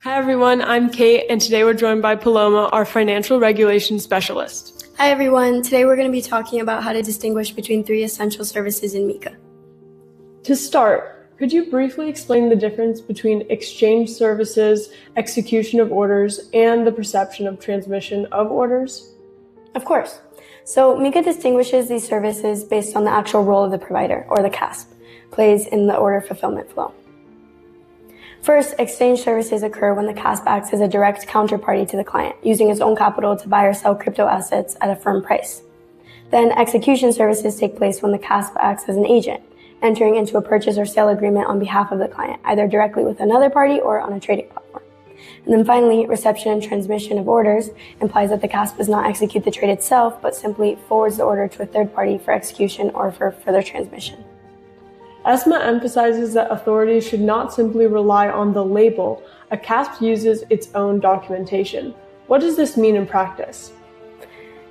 Hi everyone, I'm Kate, and today we're joined by Paloma, our financial regulation specialist. Hi everyone, today we're going to be talking about how to distinguish between three essential services in MiCA. To start, could you briefly explain the difference between exchange services, execution of orders, and the perception of transmission of orders? Of course. So MiCA distinguishes these services based on the actual role of the provider, or the CASP, plays in the order fulfillment flow. First, exchange services occur when the CASP acts as a direct counterparty to the client, using its own capital to buy or sell crypto assets at a firm price. Then, execution services take place when the CASP acts as an agent, entering into a purchase or sale agreement on behalf of the client, either directly with another party or on a trading platform. And then finally, reception and transmission of orders implies that the CASP does not execute the trade itself, but simply forwards the order to a third party for execution or for further transmission. ESMA emphasizes that authorities should not simply rely on the label. A CASP uses its own documentation. What does this mean in practice?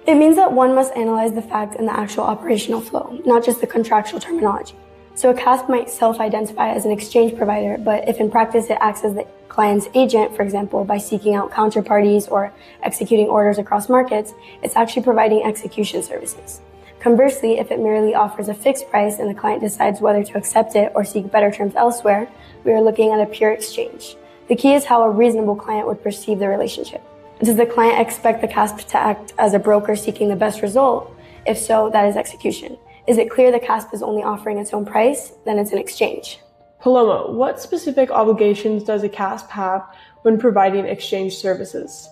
It means that one must analyze the fact in the actual operational flow, not just the contractual terminology. So a CASP might self-identify as an exchange provider, but if in practice it acts as the client's agent, for example, by seeking out counterparties or executing orders across markets, it's actually providing execution services. Conversely, if it merely offers a fixed price and the client decides whether to accept it or seek better terms elsewhere, we are looking at a pure exchange. The key is how a reasonable client would perceive the relationship. Does the client expect the CASP to act as a broker seeking the best result? If so, that is execution. Is it clear the CASP is only offering its own price? Then it's an exchange. Paloma, what specific obligations does a CASP have when providing exchange services?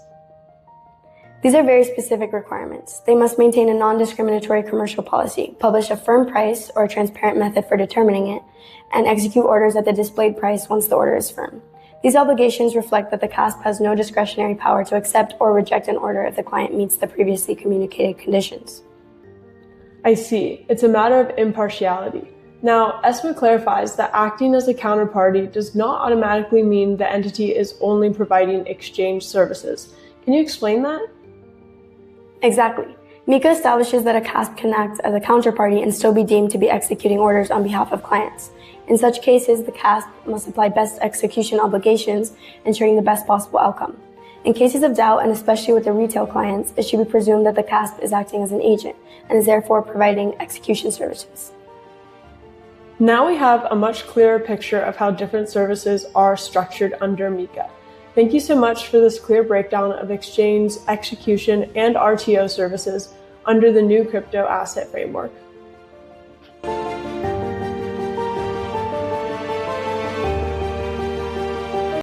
These are very specific requirements. They must maintain a non-discriminatory commercial policy, publish a firm price or a transparent method for determining it, and execute orders at the displayed price once the order is firm. These obligations reflect that the CASP has no discretionary power to accept or reject an order if the client meets the previously communicated conditions. I see. It's a matter of impartiality. Now, ESMA clarifies that acting as a counterparty does not automatically mean the entity is only providing exchange services. Can you explain that? Exactly. MiCA establishes that a CASP can act as a counterparty and still be deemed to be executing orders on behalf of clients. In such cases, the CASP must apply best execution obligations, ensuring the best possible outcome. In cases of doubt, and especially with the retail clients, it should be presumed that the CASP is acting as an agent and is therefore providing execution services. Now we have a much clearer picture of how different services are structured under MiCA. Thank you so much for this clear breakdown of exchange, execution, and RTO services under the new crypto asset framework.